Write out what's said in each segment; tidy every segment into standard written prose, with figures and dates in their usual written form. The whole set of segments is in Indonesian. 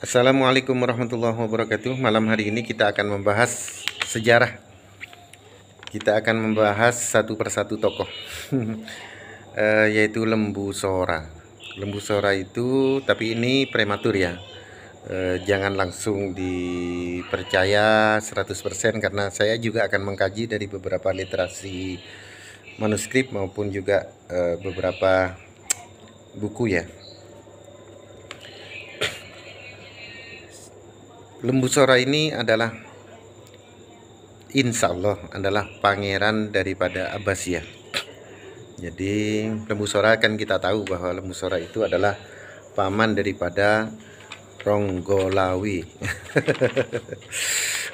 Assalamualaikum warahmatullahi wabarakatuh. Malam hari ini kita akan membahas sejarah. Kita akan membahas satu persatu tokoh, yaitu Lembu Sora. Lembu Sora itu, tapi ini prematur ya. Jangan langsung dipercaya 100% karena saya juga akan mengkaji dari beberapa literasi manuskrip maupun juga beberapa buku ya. Lembu Sora ini adalah insya Allah adalah pangeran daripada Abbasiyah. Jadi Lembu Sora kan kita tahu bahwa Lembu Sora itu adalah paman daripada Ronggolawi.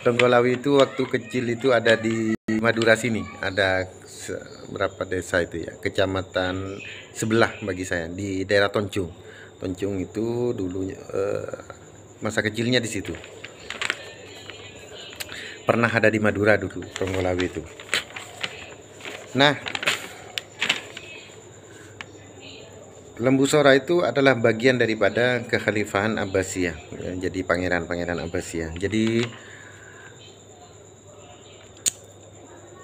Ronggolawi itu waktu kecil itu ada di Madura sini, ada berapa desa itu ya, kecamatan sebelah bagi saya di daerah Toncung. Toncung itu dulunya masa kecilnya di situ. Pernah ada di Madura dulu Ronggolawi itu. Nah, Lembu Sora itu adalah bagian daripada kekhalifahan Abbasiyah, jadi pangeran-pangeran Abbasiyah. Jadi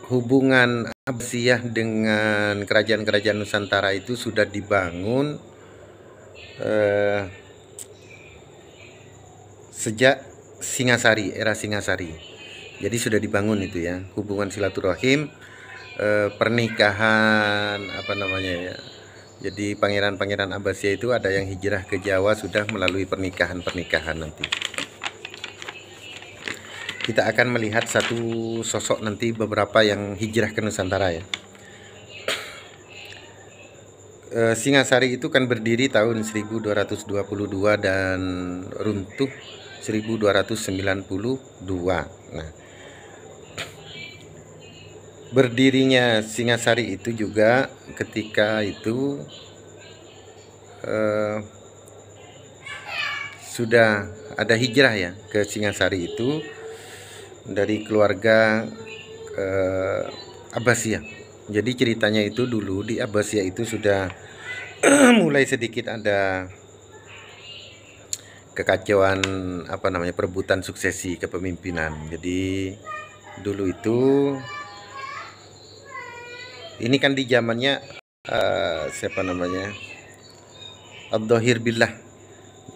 hubungan Abbasiyah dengan kerajaan-kerajaan Nusantara itu sudah dibangun sejak Singasari, era Singasari. Jadi sudah dibangun itu ya, hubungan silaturahim, pernikahan apa namanya ya. Jadi pangeran-pangeran Abbasiyah itu ada yang hijrah ke Jawa sudah melalui pernikahan-pernikahan nanti. Kita akan melihat satu sosok nanti beberapa yang hijrah ke Nusantara ya. Singasari itu kan berdiri tahun 1222 dan runtuh 1292. Nah, berdirinya Singasari itu juga ketika itu sudah ada hijrah ya ke Singasari itu dari keluarga Abbasiyah. Jadi ceritanya itu dulu di Abbasiyah itu sudah mulai sedikit ada kekacauan apa namanya, perebutan suksesi kepemimpinan. Jadi dulu itu ini kan di zamannya siapa namanya, Ad-Dhahir Billah.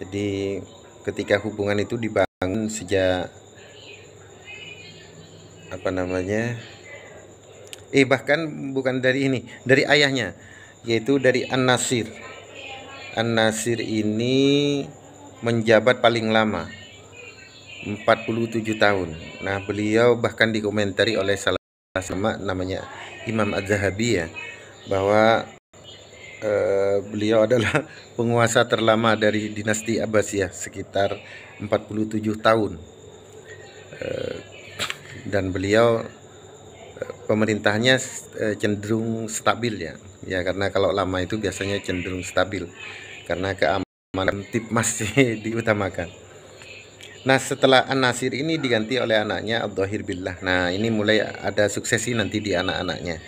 Jadi ketika hubungan itu dibangun sejak apa namanya, bahkan bukan dari ini, dari ayahnya, yaitu dari An-Nasir. An-Nasir ini menjabat paling lama 47 tahun. Nah, beliau bahkan dikomentari oleh salah sama namanya Imam Az-Zahabi ya, bahwa beliau adalah penguasa terlama dari dinasti Abbasiyah sekitar 47 tahun. Dan beliau pemerintahnya cenderung stabil ya. Ya, karena kalau lama itu biasanya cenderung stabil karena keamanan tip masih diutamakan. Nah, setelah An-Nasir ini diganti oleh anaknya Ad-Dhahir Billah. Nah, ini mulai ada suksesi nanti di anak-anaknya,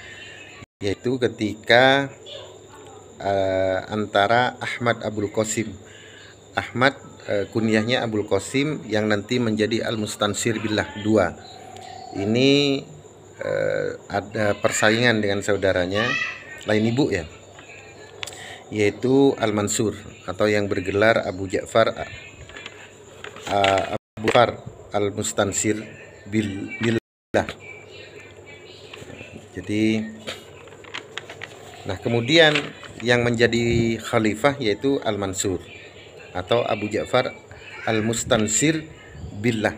yaitu ketika antara Ahmad Abul Qasim. Ahmad kunyahnya Abul Qasim yang nanti menjadi Al-Mustansir Billah II. Ini ada persaingan dengan saudaranya lain ibu ya, yaitu Al-Mansur atau yang bergelar Abu Ja'far Abu Far Al-Mustansir Billah. Jadi nah, kemudian yang menjadi khalifah yaitu Al-Mansur atau Abu Ja'far Al-Mustansir Billah.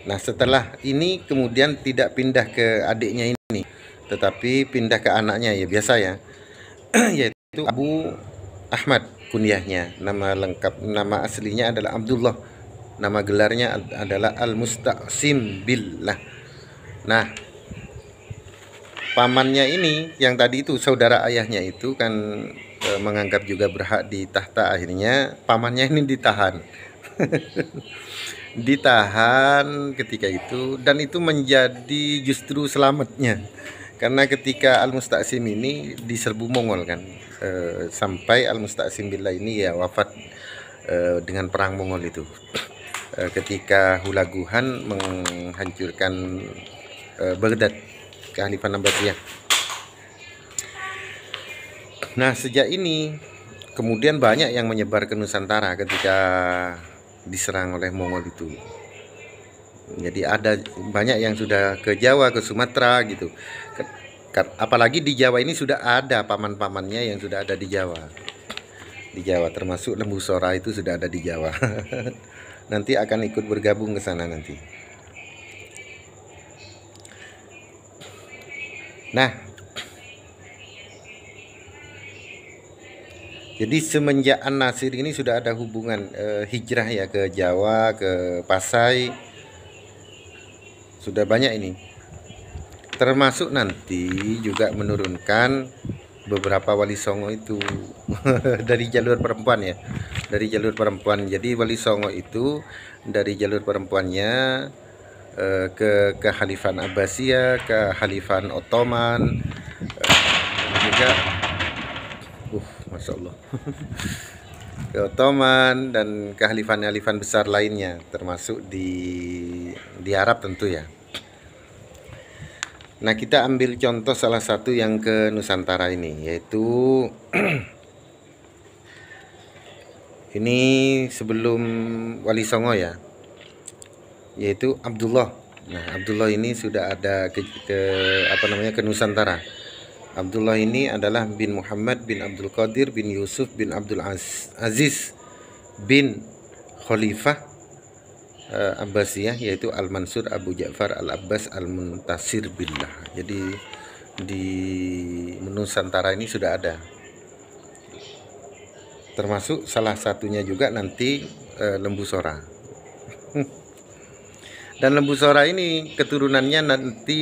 Nah, setelah ini kemudian tidak pindah ke adiknya ini, tetapi pindah ke anaknya ya, biasa ya, yaitu Abu Ahmad kunyahnya. Nama lengkap, nama aslinya adalah Abdullah. Nama gelarnya adalah Al-Musta'sim Billah. Nah, pamannya ini yang tadi itu saudara ayahnya itu kan menganggap juga berhak di tahta. Akhirnya pamannya ini ditahan. Ditahan ketika itu, dan itu menjadi justru selamatnya karena ketika Al-Musta'sim ini diserbu Mongol kan, sampai Al-Musta'sim Billah ini ya wafat dengan perang Mongol itu, ketika Hulaguhan menghancurkan Baghdad, Kehalifan Abbasiyah. Nah, sejak ini kemudian banyak yang menyebar ke Nusantara ketika diserang oleh Mongol itu. Jadi ada banyak yang sudah ke Jawa, ke Sumatera gitu. Apalagi di Jawa ini sudah ada paman-pamannya yang sudah ada di Jawa. Di Jawa termasuk Lembu Sora itu sudah ada di Jawa. Nanti akan ikut bergabung ke sana nanti. Nah, jadi semenjak An-Nasir ini sudah ada hubungan hijrah ya ke Jawa, ke Pasai. Sudah banyak ini. Termasuk nanti juga menurunkan beberapa wali songo itu dari jalur perempuan ya. Dari jalur perempuan. Jadi wali songo itu dari jalur perempuannya ke Khalifan Abbasiyah, ke Khalifan Ottoman, juga Masya Allah ke Ottoman dan kehalifan-halifan besar lainnya, termasuk di Arab tentu ya. Nah, kita ambil contoh salah satu yang ke Nusantara ini, yaitu ini sebelum Wali Songo ya, yaitu Abdullah. Nah, Abdullah ini sudah ada ke Nusantara. Abdullah ini adalah bin Muhammad bin Abdul Qadir bin Yusuf bin Abdul Aziz bin Khalifah Abbasiyah, yaitu Al-Mansur Abu Ja'far Al-Abbas Al-Muntasir Billah. Jadi di Nusantara ini sudah ada, termasuk salah satunya juga nanti Lembu Sora. Dan Lembu Sora ini keturunannya nanti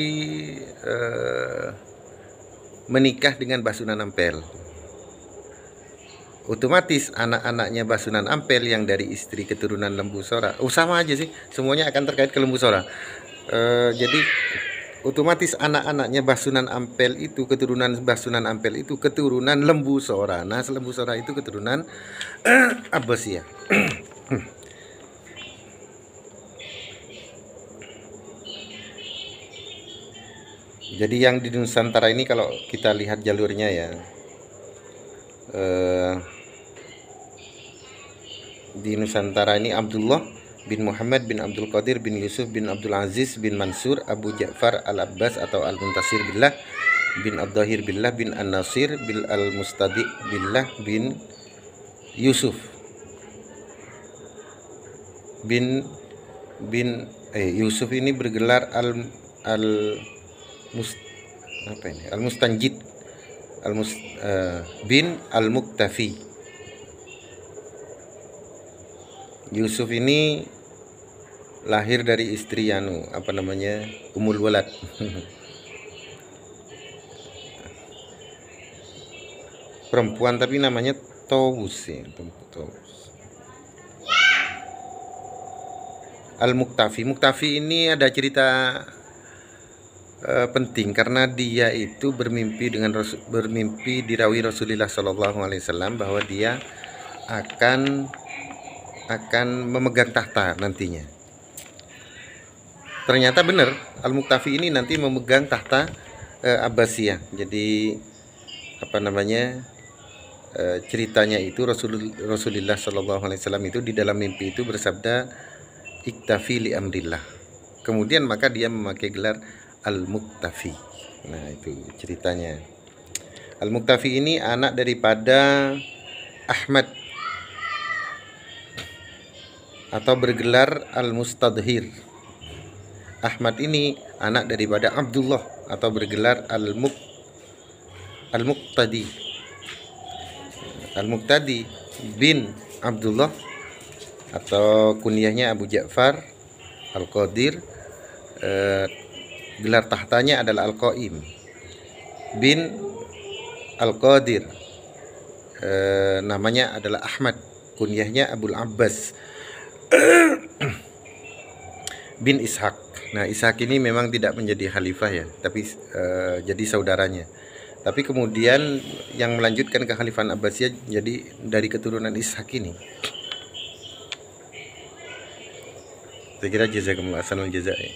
menikah dengan Basunan Ampel. Otomatis anak-anaknya Basunan Ampel yang dari istri keturunan Lembu Sora, sama aja sih, semuanya akan terkait ke Lembu Sora. Jadi otomatis anak-anaknya Basunan Ampel itu, keturunan Basunan Ampel itu keturunan Lembu Sora. Nah, Lembu Sora itu keturunan Abbasiyah. Jadi yang di Nusantara ini kalau kita lihat jalurnya ya, di Nusantara ini Abdullah bin Muhammad bin Abdul Qadir bin Yusuf bin Abdul Aziz bin Mansur Abu Ja'far Al-Abbas atau Al-Muntasir Billah bin Abdahir Billah bin An-Nasir bin Al-Mustadi Billah bin Yusuf Yusuf ini bergelar Al-Mustanjid bin Al-Muktafi. Yusuf ini lahir dari istri Ummul Walad. Perempuan tapi namanya Tawus ya, Al-Muktafi. Muktafi ini ada cerita penting karena dia itu bermimpi dirawi Rasulullah SAW bahwa dia akan memegang tahta nantinya. Ternyata benar, Al-Muktafi ini nanti memegang tahta Abbasiyah. Jadi ceritanya itu Rasulullah SAW itu di dalam mimpi itu bersabda iktafi li amrillah. Kemudian maka dia memakai gelar Al-Muktafi. Nah, itu ceritanya. Al-Muktafi ini anak daripada Ahmad atau bergelar Al-Mustadhir. Ahmad ini anak daripada Abdullah atau bergelar Al-Muqtadi. Al-Muqtadi bin Abdullah atau kunyahnya Abu Ja'far Al-Qadir. Gelar tahtanya adalah Al-Qaim bin Al-Qadir. Namanya adalah Ahmad, kunyahnya Abul Abbas bin Ishaq. Nah, Ishaq ini memang tidak menjadi khalifah ya, tapi jadi saudaranya. Tapi kemudian yang melanjutkan kekhalifahan Abbasiyah jadi dari keturunan Ishaq ini. Saya kira jazakumullah ahsanal jazaa.